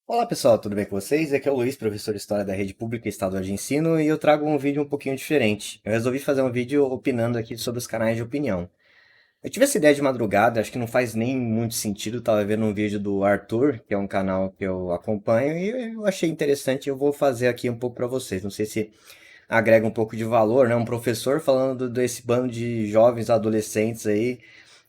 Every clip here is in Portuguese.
Olá pessoal, tudo bem com vocês? Aqui é o Luiz, professor de História da Rede Pública Estadual de Ensino, e eu trago um vídeo um pouquinho diferente. Eu resolvi fazer um vídeo opinando aqui sobre os canais de opinião. Eu tive essa ideia de madrugada, acho que não faz nem muito sentido, tava vendo um vídeo do Arthur, que é um canal que eu acompanho, e eu achei interessante, e eu vou fazer aqui um pouco para vocês. Não sei se agrega um pouco de valor, né? Um professor falando desse bando de jovens adolescentes aí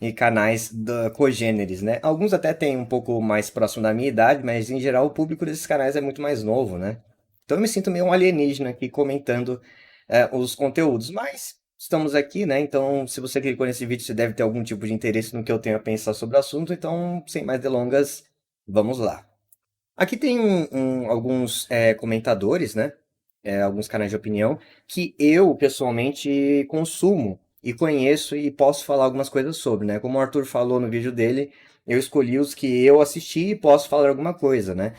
e canais cogêneres, né? Alguns até têm um pouco mais próximo da minha idade, mas em geral o público desses canais é muito mais novo, né? Então eu me sinto meio um alienígena aqui comentando os conteúdos, mas estamos aqui, né? Então, se você clicou nesse vídeo, você deve ter algum tipo de interesse no que eu tenho a pensar sobre o assunto. Então, sem mais delongas, vamos lá. Aqui tem alguns comentadores, né? Alguns canais de opinião que eu pessoalmente consumo e conheço e posso falar algumas coisas sobre, né? Como o Arthur falou no vídeo dele, eu escolhi os que eu assisti e posso falar alguma coisa, né?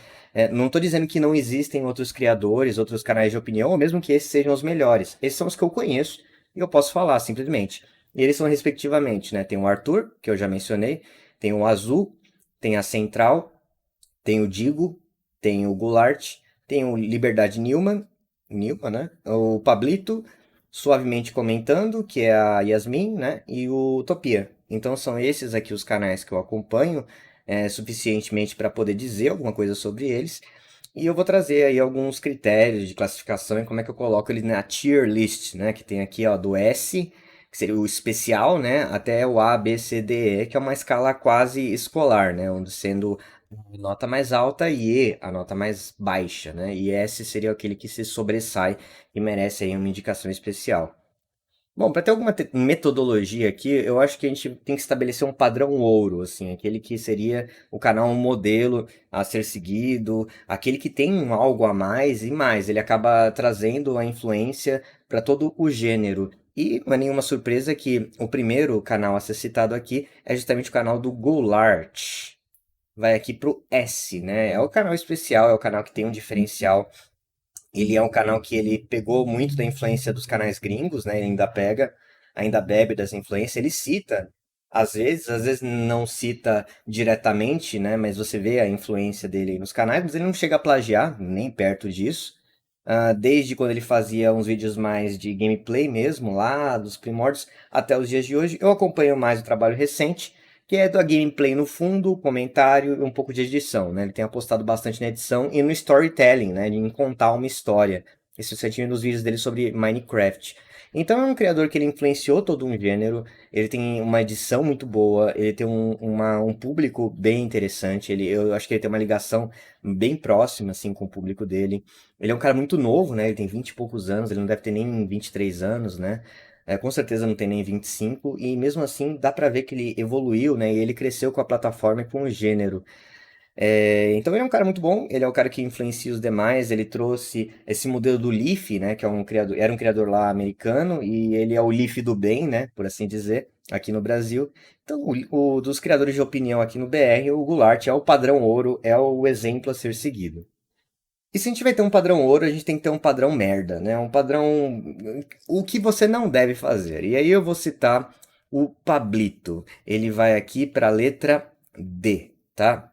Não estou dizendo que não existem outros criadores, outros canais de opinião, ou mesmo que esses sejam os melhores. Esses são os que eu conheço e eu posso falar simplesmente. E eles são respectivamente, né? Tem o Arthur, que eu já mencionei, tem o Azul, tem a Central, tem o Digo, tem o Goulart, tem o Liberdade Newman, né? O Pablito, Suavemente Comentando, que é a Yasmin, né? E o Utopia. Então são esses aqui os canais que eu acompanho suficientemente para poder dizer alguma coisa sobre eles. E eu vou trazer aí alguns critérios de classificação e como é que eu coloco ele na tier list, né? Que tem aqui, ó, do S, que seria o especial, né? Até o A, B, C, D, E, que é uma escala quase escolar, né? Onde sendo nota mais alta e E a nota mais baixa, né? E S seria aquele que se sobressai e merece aí uma indicação especial. Bom, para ter alguma metodologia aqui, eu acho que a gente tem que estabelecer um padrão ouro, assim, aquele que seria o canal um modelo a ser seguido, aquele que tem algo a mais e mais, ele acaba trazendo a influência para todo o gênero. E não é nenhuma surpresa que o primeiro canal a ser citado aqui é justamente o canal do Goulart. Vai aqui pro S, né? É o canal especial, é o canal que tem um diferencial. Ele é um canal que ele pegou muito da influência dos canais gringos, né? Ele ainda pega, ainda bebe dessa influência. Ele cita, às vezes não cita diretamente, né? Mas você vê a influência dele nos canais, mas ele não chega a plagiar, nem perto disso. Desde quando ele fazia uns vídeos mais de gameplay mesmo, lá dos primórdios, até os dias de hoje. Eu acompanho mais o trabalho recente, que é da gameplay no fundo, comentário e um pouco de edição, né? Ele tem apostado bastante na edição e no storytelling, né? Em contar uma história. Esse você tinha nos vídeos dele sobre Minecraft. Então é um criador que ele influenciou todo um gênero, ele tem uma edição muito boa, ele tem um público bem interessante, eu acho que ele tem uma ligação bem próxima, assim, com o público dele. Ele é um cara muito novo, né? Ele tem 20 e poucos anos, ele não deve ter nem 23 anos, né? Com certeza não tem nem 25, e mesmo assim dá pra ver que ele evoluiu, né? E ele cresceu com a plataforma e com o gênero. Então ele é um cara muito bom, ele é o cara que influencia os demais, ele trouxe esse modelo do Leaf, né? Que é um criador, era um criador lá americano, e ele é o Leaf do bem, né? Por assim dizer, aqui no Brasil. Então, dos criadores de opinião aqui no BR, o Goulart é o padrão ouro, é o exemplo a ser seguido. E se a gente vai ter um padrão ouro, a gente tem que ter um padrão merda, né? Um padrão. O que você não deve fazer. E aí eu vou citar o Pablito. Ele vai aqui para a letra D, tá?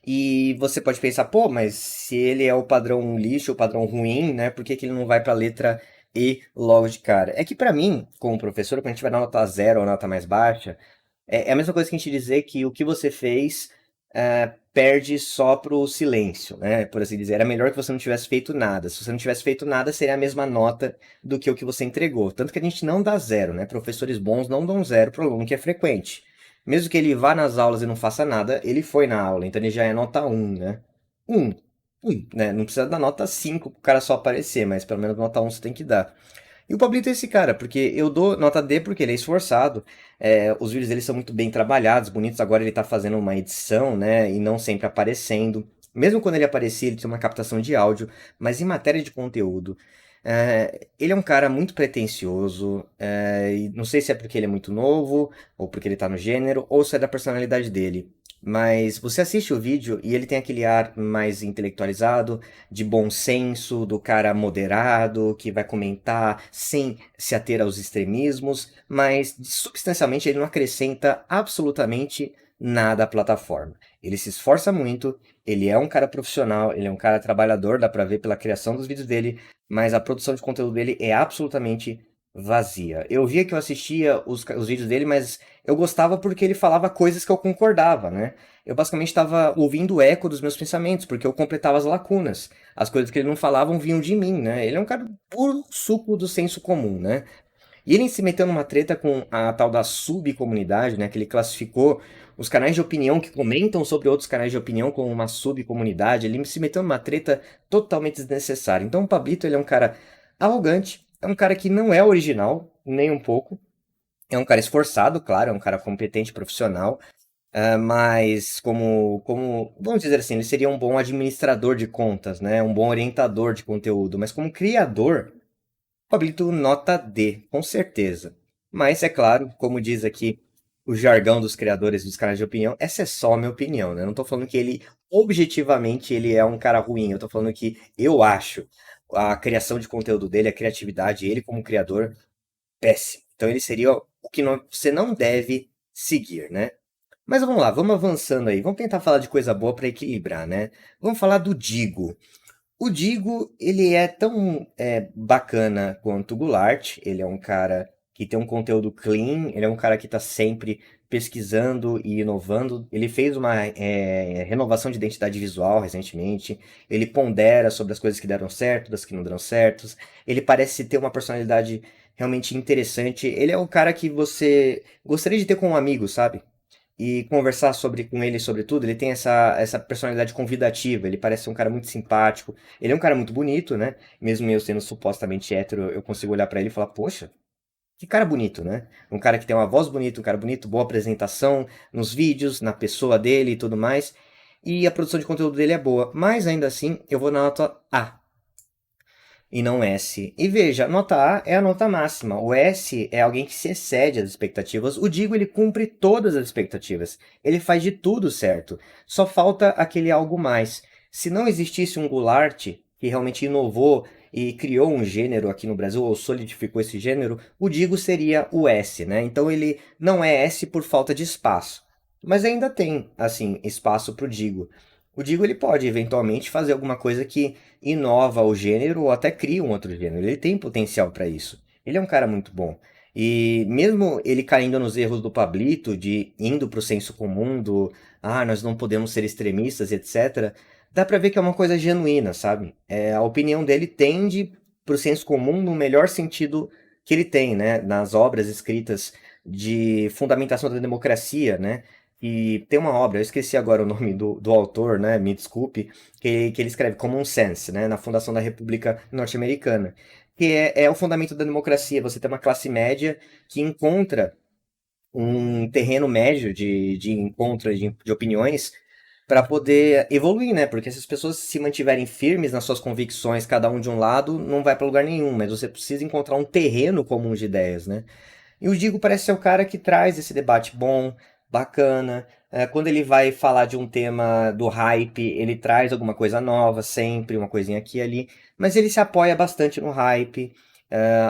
E você pode pensar, pô, mas se ele é o padrão lixo, o padrão ruim, né? Por que que ele não vai para a letra E logo de cara? É que para mim, como professor, quando a gente vai dar nota zero ou nota mais baixa, é a mesma coisa que a gente dizer que o que você fez perde só pro silêncio, né? Por assim dizer. Era melhor que você não tivesse feito nada. Se você não tivesse feito nada, seria a mesma nota do que o que você entregou. Tanto que a gente não dá zero, né? Professores bons não dão zero pro aluno que é frequente. Mesmo que ele vá nas aulas e não faça nada, ele foi na aula, então ele já é nota um, né? Um, né? Não precisa dar nota 5 pro cara só aparecer, mas pelo menos nota um você tem que dar. E o Pablito é esse cara, porque eu dou nota D porque ele é esforçado, os vídeos dele são muito bem trabalhados, bonitos. Agora ele tá fazendo uma edição, né, e não sempre aparecendo. Mesmo quando ele aparecia, ele tinha uma captação de áudio, mas em matéria de conteúdo, ele é um cara muito pretensioso, e não sei se é porque ele é muito novo, ou porque ele tá no gênero, ou se é da personalidade dele. Mas você assiste o vídeo e ele tem aquele ar mais intelectualizado, de bom senso, do cara moderado, que vai comentar sem se ater aos extremismos, mas substancialmente ele não acrescenta absolutamente nada à plataforma. Ele se esforça muito, ele é um cara profissional, ele é um cara trabalhador, dá pra ver pela criação dos vídeos dele, mas a produção de conteúdo dele é absolutamente vazia. Eu via que eu assistia os vídeos dele, mas eu gostava porque ele falava coisas que eu concordava, né? Eu basicamente estava ouvindo o eco dos meus pensamentos, porque eu completava as lacunas. As coisas que ele não falava vinham de mim, né? Ele é um cara puro suco do senso comum, né? E ele se meteu numa treta com a tal da subcomunidade, né? Que ele classificou os canais de opinião que comentam sobre outros canais de opinião como uma subcomunidade. Ele se meteu numa treta totalmente desnecessária. Então o Pablito, ele é um cara arrogante, é um cara que não é original, nem um pouco. É um cara esforçado, claro, é um cara competente, profissional, mas vamos dizer assim, ele seria um bom administrador de contas, né? Um bom orientador de conteúdo, mas como criador, Pablito nota D, com certeza. Mas é claro, como diz aqui o jargão dos criadores dos canais de opinião, essa é só a minha opinião, né? Eu não tô falando que ele objetivamente ele é um cara ruim, eu tô falando que eu acho a criação de conteúdo dele, a criatividade, ele como criador, péssimo. Então ele seria o que você não deve seguir, né? Mas vamos lá, vamos avançando aí. Vamos tentar falar de coisa boa para equilibrar, né? Vamos falar do Digo. O Digo, ele é tão bacana quanto o Goulart. Ele é um cara que tem um conteúdo clean, ele é um cara que está sempre pesquisando e inovando. Ele fez uma renovação de identidade visual recentemente. Ele pondera sobre as coisas que deram certo, das que não deram certo. Ele parece ter uma personalidade realmente interessante. Ele é um cara que você gostaria de ter como um amigo, sabe? E conversar com ele sobre tudo, ele tem essa personalidade convidativa, ele parece ser um cara muito simpático, ele é um cara muito bonito, né? Mesmo eu sendo supostamente hétero, eu consigo olhar pra ele e falar, poxa, que cara bonito, né? Um cara que tem uma voz bonita, um cara bonito, boa apresentação nos vídeos, na pessoa dele e tudo mais. E a produção de conteúdo dele é boa, mas ainda assim eu vou na nota A e não S. E veja, a nota A é a nota máxima. O S é alguém que se excede às expectativas. O Digo, ele cumpre todas as expectativas. Ele faz de tudo certo. Só falta aquele algo mais. Se não existisse um Goulart que realmente inovou e criou um gênero aqui no Brasil, ou solidificou esse gênero, o Digo seria o S, né? Então ele não é S por falta de espaço. Mas ainda tem, assim, espaço para o Digo. O Digo, ele pode eventualmente fazer alguma coisa que inova o gênero ou até cria um outro gênero. Ele tem potencial para isso. Ele é um cara muito bom. E mesmo ele caindo nos erros do Pablito, de indo pro senso comum, nós não podemos ser extremistas, etc., dá pra ver que é uma coisa genuína, sabe? A opinião dele tende pro senso comum no melhor sentido que ele tem, né? Nas obras escritas de fundamentação da democracia, né? E tem uma obra, eu esqueci agora o nome do autor, né? Me desculpe, que ele escreve Common Sense, né, na fundação da República Norte-Americana, que é o fundamento da democracia. Você tem uma classe média que encontra um terreno médio de encontro de opiniões para poder evoluir, né? Porque se as pessoas se mantiverem firmes nas suas convicções, cada um de um lado, não vai para lugar nenhum, mas você precisa encontrar um terreno comum de ideias, né? E o Digo parece ser o cara que traz esse debate bom, bacana. Quando ele vai falar de um tema do hype, ele traz alguma coisa nova, sempre, uma coisinha aqui e ali. Mas ele se apoia bastante no hype.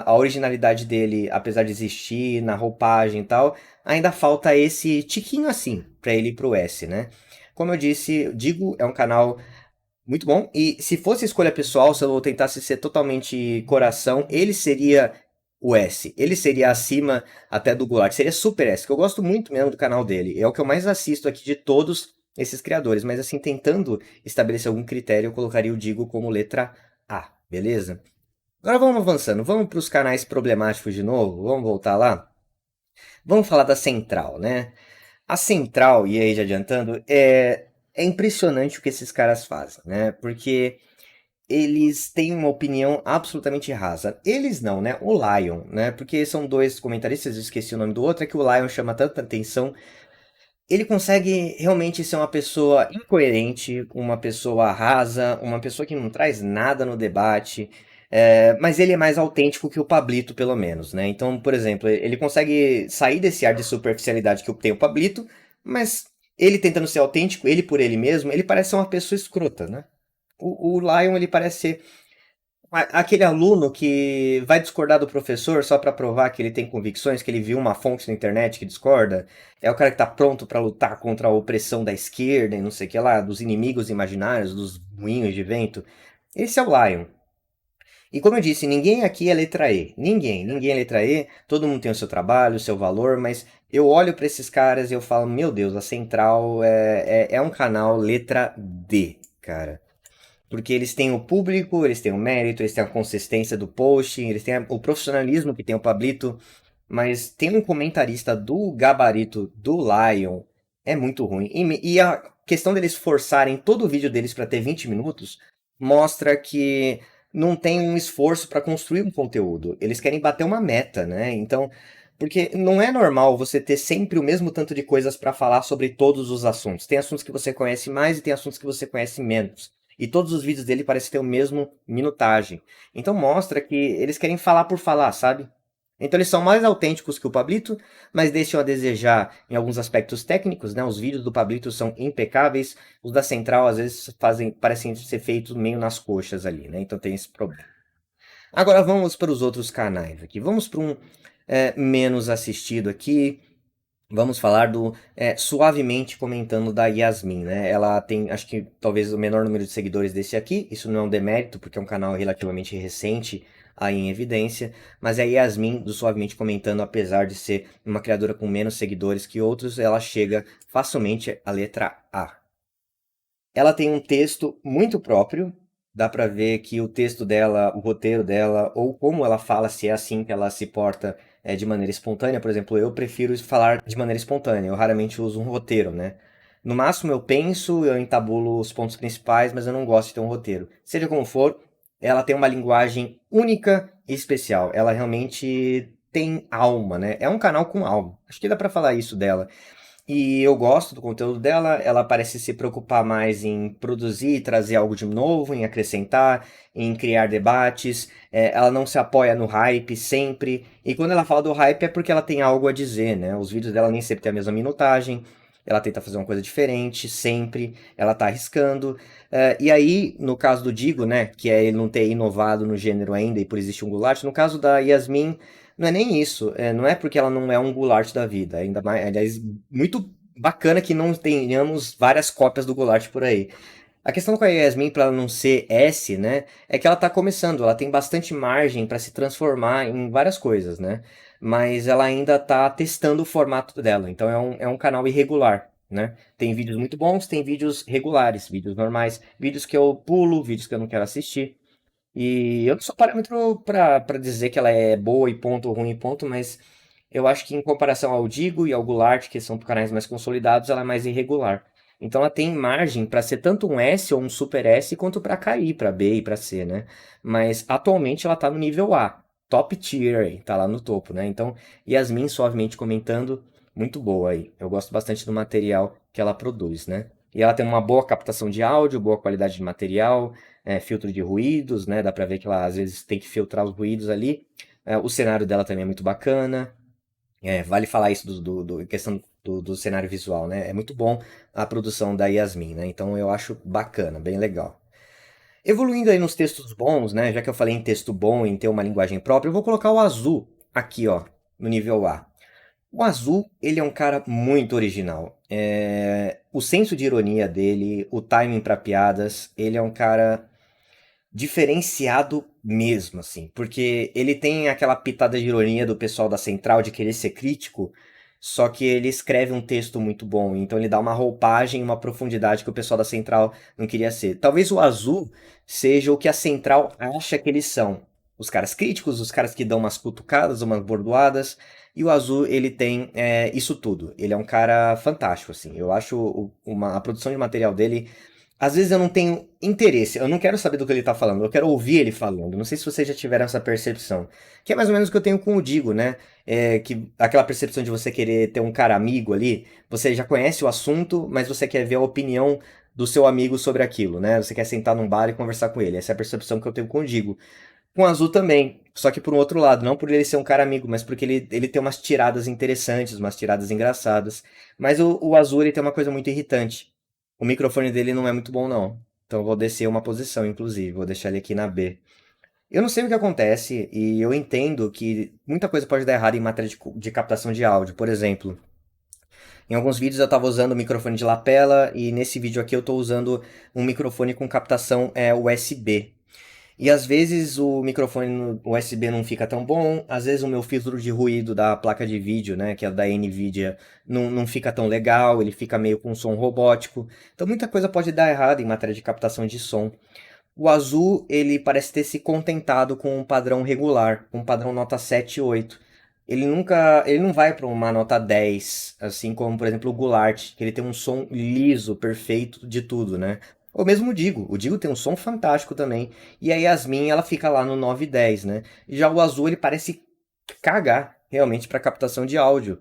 A originalidade dele, apesar de existir na roupagem e tal, ainda falta esse tiquinho assim pra ele ir pro S, né? Como eu disse, o Digo é um canal muito bom. E se fosse escolha pessoal, se eu tentasse ser totalmente coração, ele seria o S. Ele seria acima até do Goulart. Seria super S, que eu gosto muito mesmo do canal dele. É o que eu mais assisto aqui de todos esses criadores. Mas assim, tentando estabelecer algum critério, eu colocaria o Digo como letra A, beleza? Agora vamos avançando. Vamos para os canais problemáticos de novo. Vamos voltar lá? Vamos falar da Central, né? A Central, e aí já adiantando, é impressionante o que esses caras fazem, né? Porque eles têm uma opinião absolutamente rasa. Eles não, né? O Lion, né? Porque são dois comentaristas, eu esqueci o nome do outro, é que o Lion chama tanta atenção. Ele consegue realmente ser uma pessoa incoerente, uma pessoa rasa, uma pessoa que não traz nada no debate, mas ele é mais autêntico que o Pablito, pelo menos, né? Então, por exemplo, ele consegue sair desse ar de superficialidade que tem o Pablito, mas ele tentando ser autêntico, ele por ele mesmo, ele parece ser uma pessoa escrota, né? O Lion, ele parece ser Aquele aluno que vai discordar do professor só para provar que ele tem convicções, que ele viu uma fonte na internet que discorda, é o cara que tá pronto para lutar contra a opressão da esquerda e não sei o que lá, dos inimigos imaginários, dos moinhos de vento. Esse é o Lion. E como eu disse, ninguém aqui é letra E. Ninguém é letra E. Todo mundo tem o seu trabalho, o seu valor, mas eu olho para esses caras e eu falo, meu Deus, a Central é um canal letra D, cara. Porque eles têm o público, eles têm o mérito, eles têm a consistência do post, eles têm o profissionalismo que tem o Pablito, mas tem um comentarista do gabarito do Lion, é muito ruim. E a questão deles forçarem todo o vídeo deles para ter 20 minutos mostra que não tem um esforço para construir um conteúdo. Eles querem bater uma meta, né? Então, porque não é normal você ter sempre o mesmo tanto de coisas para falar sobre todos os assuntos. Tem assuntos que você conhece mais e tem assuntos que você conhece menos. E todos os vídeos dele parecem ter o mesmo minutagem. Então mostra que eles querem falar por falar, sabe? Então eles são mais autênticos que o Pablito, mas deixam a desejar em alguns aspectos técnicos, né? Os vídeos do Pablito são impecáveis, os da Central às vezes parecem ser feitos meio nas coxas ali, né? Então tem esse problema. Agora vamos para os outros canais aqui. Vamos para um menos assistido aqui. Vamos falar do Suavemente Comentando da Yasmin, né? Ela tem, acho que talvez o menor número de seguidores desse aqui. Isso não é um demérito, porque é um canal relativamente recente aí em evidência. Mas a Yasmin, do Suavemente Comentando, apesar de ser uma criadora com menos seguidores que outros, ela chega facilmente à letra A. Ela tem um texto muito próprio. Dá pra ver que o texto dela, o roteiro dela, ou como ela fala, se é assim que ela se porta de maneira espontânea. Por exemplo, eu prefiro falar de maneira espontânea. Eu raramente uso um roteiro, né? No máximo eu penso, eu entabulo os pontos principais, mas eu não gosto de ter um roteiro. Seja como for, ela tem uma linguagem única e especial. Ela realmente tem alma, né? É um canal com alma. Acho que dá pra falar isso dela. E eu gosto do conteúdo dela, ela parece se preocupar mais em produzir, trazer algo de novo, em acrescentar, em criar debates. Ela não se apoia no hype sempre. E quando ela fala do hype é porque ela tem algo a dizer, né? Os vídeos dela nem sempre têm a mesma minutagem. Ela tenta fazer uma coisa diferente, sempre. Ela tá arriscando. E aí, no caso do Digo, né? Que é ele não ter inovado no gênero ainda e por existir um Goulart. No caso da Yasmin, não é nem isso, não é porque ela não é um Goulart da vida, ainda mais, aliás, muito bacana que não tenhamos várias cópias do Goulart por aí. A questão com a Yasmin, para ela não ser S, né, é que ela tá começando, ela tem bastante margem para se transformar em várias coisas, né, mas ela ainda tá testando o formato dela, então é um canal irregular, né, tem vídeos muito bons, tem vídeos regulares, vídeos normais, vídeos que eu pulo, vídeos que eu não quero assistir, e eu não sou parâmetro pra dizer que ela é boa e ponto, ruim e ponto, mas eu acho que em comparação ao Digo e ao Goulart, que são canais mais consolidados, ela é mais irregular. Então ela tem margem para ser tanto um S ou um Super S, quanto para cair para B e para C, né? Mas atualmente ela tá no nível A, top tier aí, tá lá no topo, né? Então, Yasmin suavemente comentando, muito boa aí. Eu gosto bastante do material que ela produz, né? E ela tem uma boa captação de áudio, boa qualidade de material, filtro de ruídos, né? Dá pra ver que ela às vezes tem que filtrar os ruídos ali. O cenário dela também é muito bacana. Vale falar isso do questão do cenário visual, né? É muito bom a produção da Yasmin, né? Então eu acho bacana, bem legal. Evoluindo aí nos textos bons, né? Já que eu falei em texto bom, em ter uma linguagem própria, eu vou colocar o Azul aqui, ó, no nível A. O Azul, ele é um cara muito original. O senso de ironia dele, o timing para piadas, ele é um cara diferenciado mesmo, assim, porque ele tem aquela pitada de ironia do pessoal da Central de querer ser crítico, só que ele escreve um texto muito bom, então ele dá uma roupagem, uma profundidade que o pessoal da Central não queria ser. Talvez o Azul seja o que a Central acha que eles são. Os caras críticos, os caras que dão umas cutucadas, umas bordoadas, e o Azul, ele tem isso tudo. Ele é um cara fantástico, assim. Eu acho a produção de material dele às vezes eu não tenho interesse, eu não quero saber do que ele tá falando, eu quero ouvir ele falando. Não sei se vocês já tiveram essa percepção. Que é mais ou menos o que eu tenho com o Digo, né? Que aquela percepção de você querer ter um cara amigo ali, você já conhece o assunto, mas você quer ver a opinião do seu amigo sobre aquilo, né? Você quer sentar num bar e conversar com ele. Essa é a percepção que eu tenho com o Digo. Com o Azul também, só que por um outro lado, não por ele ser um cara amigo, mas porque ele tem umas tiradas interessantes, umas tiradas engraçadas. Mas o Azul ele tem uma coisa muito irritante. O microfone dele não é muito bom, não. Então eu vou descer uma posição, inclusive. Vou deixar ele aqui na B. Eu não sei o que acontece e eu entendo que muita coisa pode dar errado em matéria de captação de áudio. Por exemplo, em alguns vídeos eu estava usando o microfone de lapela e nesse vídeo aqui eu estou usando um microfone com captação USB. E às vezes o microfone no USB não fica tão bom, às vezes o meu filtro de ruído da placa de vídeo, né, que é da Nvidia, não fica tão legal, ele fica meio com um som robótico. Então muita coisa pode dar errado em matéria de captação de som. O azul, ele parece ter se contentado com um padrão regular, um padrão nota 7 e 8. Ele não vai para uma nota 10, assim como, por exemplo, o Goulart, que ele tem um som liso, perfeito de tudo, né? Ou mesmo o Digo tem um som fantástico também. E a Yasmin, ela fica lá no 9 e 10, né? Já o azul, ele parece cagar realmente para captação de áudio.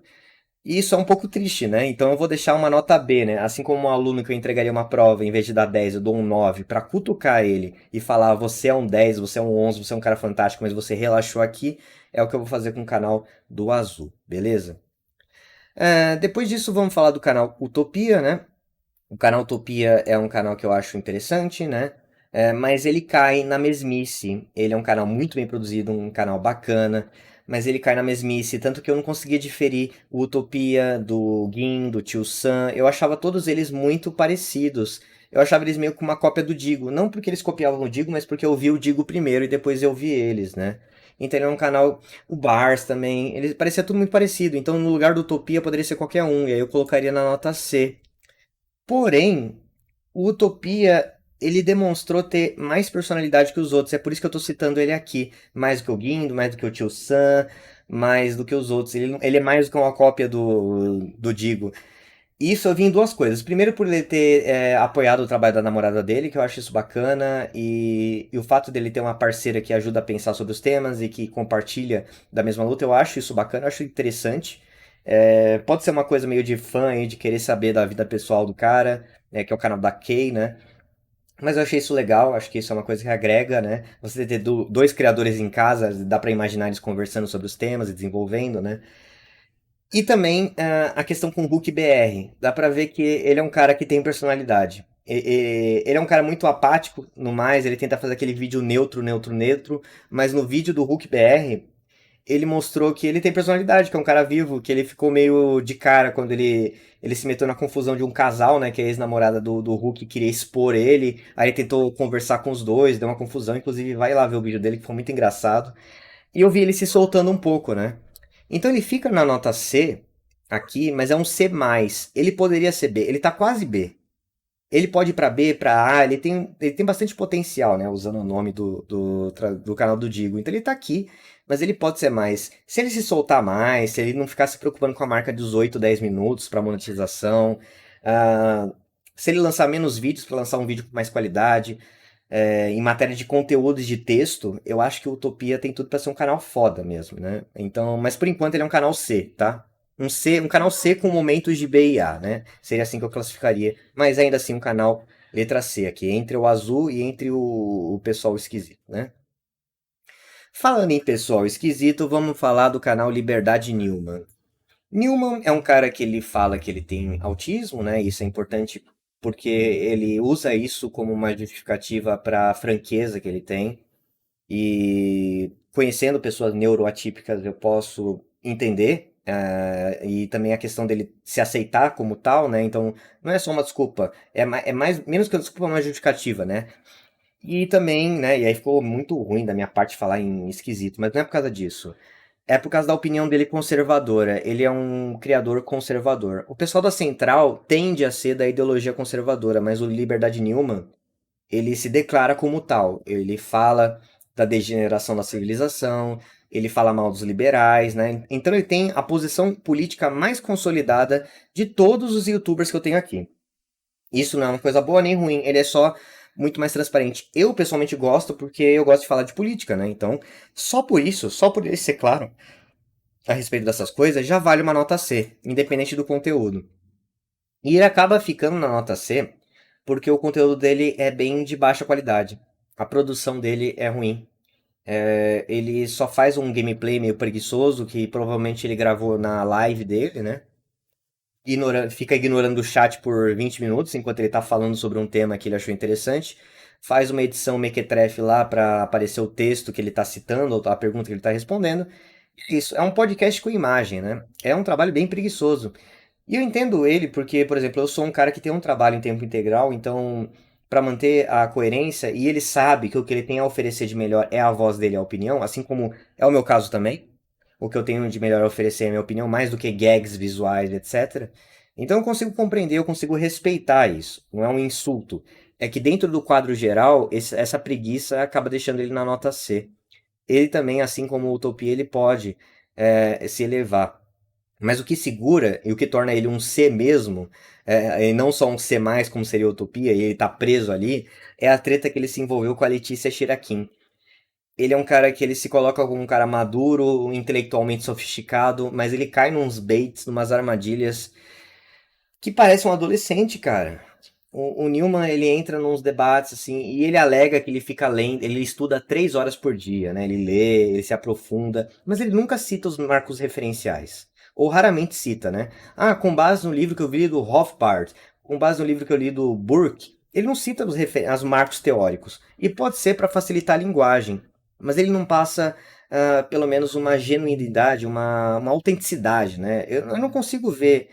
E isso é um pouco triste, né? Então eu vou deixar uma nota B, né? Assim como um aluno que eu entregaria uma prova, em vez de dar 10, eu dou um 9 para cutucar ele e falar: você é um 10, você é um 11, você é um cara fantástico, mas você relaxou aqui. É o que eu vou fazer com o canal do Azul, beleza? Depois disso, vamos falar do canal Utopia, né? O canal Utopia é um canal que eu acho interessante, né? Mas ele cai na mesmice. Ele é um canal muito bem produzido, um canal bacana, mas ele cai na mesmice, tanto que eu não conseguia diferir o Utopia do Gin, do Tio Sam. Eu achava todos eles muito parecidos. Eu achava eles meio que uma cópia do Digo. Não porque eles copiavam o Digo, mas porque eu vi o Digo primeiro e depois eu vi eles, né? Então ele é um canal. O Bars também. Ele parecia tudo muito parecido. Então no lugar do Utopia poderia ser qualquer um. E aí eu colocaria na nota C. Porém, o Utopia, ele demonstrou ter mais personalidade que os outros. É por isso que eu tô citando ele aqui. Mais do que o Guindo, mais do que o Tio Sam, mais do que os outros. Ele é mais do que uma cópia do Digo. Isso eu vi em duas coisas. Primeiro, por ele ter apoiado o trabalho da namorada dele, que eu acho isso bacana, e o fato dele ter uma parceira que ajuda a pensar sobre os temas e que compartilha da mesma luta, eu acho isso bacana, eu acho interessante. Pode ser uma coisa meio de fã aí, de querer saber da vida pessoal do cara, que é o canal da Kay, né? Mas eu achei isso legal, acho que isso é uma coisa que agrega, né? Você ter dois criadores em casa, dá pra imaginar eles conversando sobre os temas e desenvolvendo, né? E também a questão com o Hulk BR. Dá pra ver que ele é um cara que tem personalidade. Ele é um cara muito apático no mais, ele tenta fazer aquele vídeo neutro, neutro, neutro, mas no vídeo do Hulk BR, ele mostrou que ele tem personalidade, que é um cara vivo, que ele ficou meio de cara quando ele se meteu na confusão de um casal, né, que é a ex-namorada do Hulk queria expor ele, aí ele tentou conversar com os dois, deu uma confusão, inclusive vai lá ver o vídeo dele, que foi muito engraçado. E eu vi ele se soltando um pouco, né? Então ele fica na nota C aqui, mas é um C+. Ele poderia ser B. Ele tá quase B. Ele pode ir pra B, pra A, ele tem bastante potencial, né? Usando o nome do canal do Digo. Então ele tá aqui, mas ele pode ser mais. Se ele se soltar mais, se ele não ficar se preocupando com a marca dos 8, 10 minutos para monetização, ah, se ele lançar menos vídeos para lançar um vídeo com mais qualidade, em matéria de conteúdo e de texto, eu acho que o Utopia tem tudo para ser um canal foda mesmo, né? Então, mas por enquanto ele é um canal C, tá? Um canal C com momentos de B e A, né? Seria assim que eu classificaria, mas ainda assim um canal letra C aqui, entre o azul e entre o pessoal esquisito, né? Falando em pessoal esquisito, vamos falar do canal Liberdade Newman. Newman é um cara que ele fala que ele tem autismo, né? Isso é importante porque ele usa isso como uma justificativa para a franqueza que ele tem. E conhecendo pessoas neuroatípicas, eu posso entender. E também a questão dele se aceitar como tal, né? Então, não é só uma desculpa, é mais, menos que uma desculpa, uma justificativa, né? E também, né? E aí ficou muito ruim da minha parte falar em esquisito, mas não é por causa disso. É por causa da opinião dele conservadora. Ele é um criador conservador. O pessoal da Central tende a ser da ideologia conservadora, mas o Liberdade Newman ele se declara como tal. Ele fala da degeneração da civilização, ele fala mal dos liberais, né? Então ele tem a posição política mais consolidada de todos os youtubers que eu tenho aqui. Isso não é uma coisa boa nem ruim, ele é só muito mais transparente. Eu pessoalmente gosto porque eu gosto de falar de política, né? Então, só por isso, só por ele ser claro a respeito dessas coisas, já vale uma nota C, independente do conteúdo. E ele acaba ficando na nota C porque o conteúdo dele é bem de baixa qualidade. A produção dele é ruim. Ele só faz um gameplay meio preguiçoso, que provavelmente ele gravou na live dele, né? Fica ignorando o chat por 20 minutos enquanto ele tá falando sobre um tema que ele achou interessante. faz uma edição mequetrefe lá para aparecer o texto que ele está citando, ou a pergunta que ele está respondendo. Isso, é um podcast com imagem, né? É um trabalho bem preguiçoso. E eu entendo ele porque, por exemplo, eu sou um cara que tem um trabalho em tempo integral, então, para manter a coerência, e ele sabe que o que ele tem a oferecer de melhor é a voz dele, a opinião, assim como é o meu caso também. O que eu tenho de melhor a oferecer é a minha opinião, mais do que gags visuais, etc. Então eu consigo compreender, eu consigo respeitar isso. Não é um insulto. É que dentro do quadro geral, essa preguiça acaba deixando ele na nota C. Ele também, assim como o Utopia, ele pode se elevar. Mas o que segura e o que torna ele um C mesmo, e não só um C+, como seria a Utopia, e ele tá preso ali, é a treta que ele se envolveu com a Letícia Shirakin. Ele é um cara que ele se coloca como um cara maduro, intelectualmente sofisticado, mas ele cai nos baits, numas armadilhas que parece um adolescente, cara. O Newman, ele entra nos debates, assim, e ele alega que ele fica lendo, ele estuda 3 horas por dia, né? Ele lê, ele se aprofunda, mas ele nunca cita os marcos referenciais. Ou raramente cita, né? Ah, com base no livro que eu li do Rothbard, com base no livro que eu li do Burke, ele não cita os marcos teóricos. E pode ser para facilitar a linguagem, mas ele não passa, pelo menos, uma genuinidade, uma autenticidade, né? Eu não consigo ver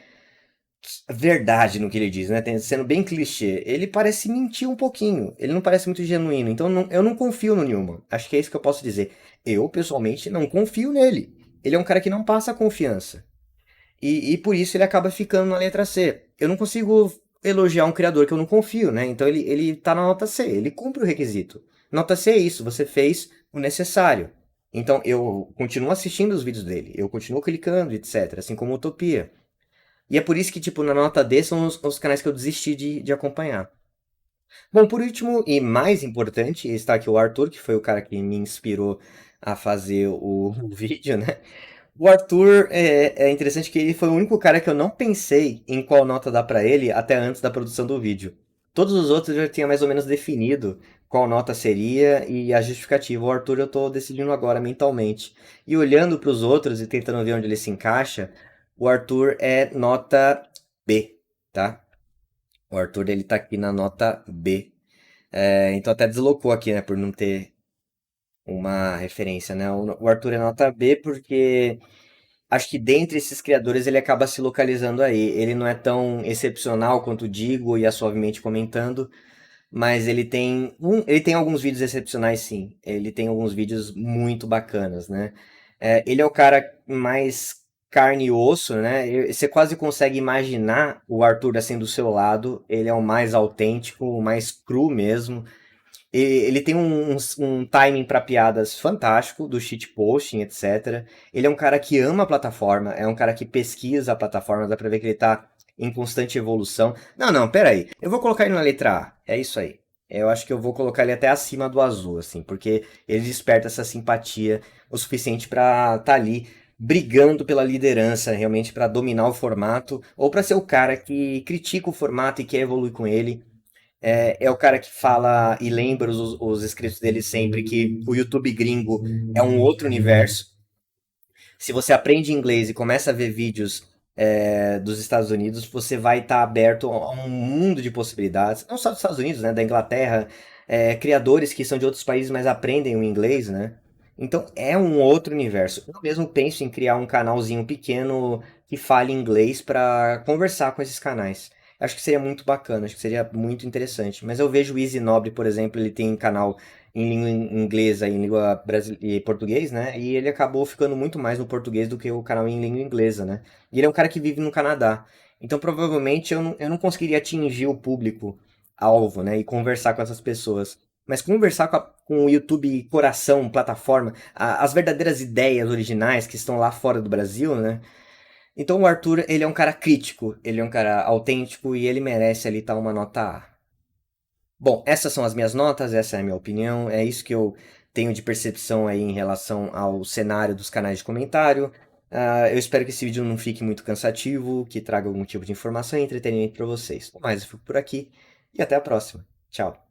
verdade no que ele diz, né? Sendo bem clichê. Ele parece mentir um pouquinho. Ele não parece muito genuíno. Então eu não confio no Newman. Acho que é isso que eu posso dizer. Eu, pessoalmente, não confio nele. Ele é um cara que não passa confiança. E por isso ele acaba ficando na letra C. Eu não consigo elogiar um criador que eu não confio, né? Então ele tá na nota C. Ele cumpre o requisito. Nota C é isso. Você fez o necessário. Então eu continuo assistindo os vídeos dele. Eu continuo clicando, etc. Assim como Utopia. E é por isso que, tipo, na nota D são os canais que eu desisti de acompanhar. Bom, por último e mais importante, está aqui o Arthur, que foi o cara que me inspirou a fazer o vídeo, né? O Arthur é interessante que ele foi o único cara que eu não pensei em qual nota dar pra ele até antes da produção do vídeo. Todos os outros eu já tinha mais ou menos definido qual nota seria e a justificativa. O Arthur eu tô decidindo agora mentalmente. E olhando para os outros e tentando ver onde ele se encaixa, o Arthur é nota B, tá? O Arthur ele tá aqui na nota B. Então até deslocou aqui, né, por não ter uma referência, né? O Arthur é nota B porque acho que dentre esses criadores ele acaba se localizando aí. Ele não é tão excepcional quanto o Digo e a Suavemente comentando, mas ele tem alguns vídeos excepcionais, sim. Ele tem alguns vídeos muito bacanas, né? Ele é o cara mais carne e osso, né? Você quase consegue imaginar o Arthur assim do seu lado. Ele é o mais autêntico, o mais cru mesmo. Ele tem um timing para piadas fantástico, do shitposting, etc. Ele é um cara que ama a plataforma, é um cara que pesquisa a plataforma, dá pra ver que ele tá em constante evolução. Não, não, pera aí. Eu vou colocar ele na letra A. É isso aí. Eu acho que eu vou colocar ele até acima do azul, assim, porque ele desperta essa simpatia o suficiente pra tá ali brigando pela liderança, realmente pra dominar o formato, ou pra ser o cara que critica o formato e quer evoluir com ele. É o cara que fala e lembra os inscritos dele sempre que o YouTube gringo é um outro universo. Se você aprende inglês e começa a ver vídeos dos Estados Unidos, você vai estar aberto a um mundo de possibilidades. Não só dos Estados Unidos, né? Da Inglaterra, criadores que são de outros países, mas aprendem o inglês, né? Então é um outro universo. Eu mesmo penso em criar um canalzinho pequeno que fale inglês para conversar com esses canais. Acho que seria muito bacana, acho que seria muito interessante. Mas eu vejo o Easy Nobre, por exemplo, ele tem canal em língua inglesa, em língua e português, né? E ele acabou ficando muito mais no português do que o canal em língua inglesa, né? E ele é um cara que vive no Canadá. Então provavelmente eu não conseguiria atingir o público alvo, né? E conversar com essas pessoas. Mas conversar com o YouTube coração, plataforma, as verdadeiras ideias originais que estão lá fora do Brasil, né? Então o Arthur, ele é um cara crítico, ele é um cara autêntico e ele merece ali estar uma nota A. Bom, essas são as minhas notas, essa é a minha opinião, é isso que eu tenho de percepção aí em relação ao cenário dos canais de comentário. Eu espero que esse vídeo não fique muito cansativo, que traga algum tipo de informação e entretenimento para vocês. Mas eu fico por aqui e até a próxima. Tchau.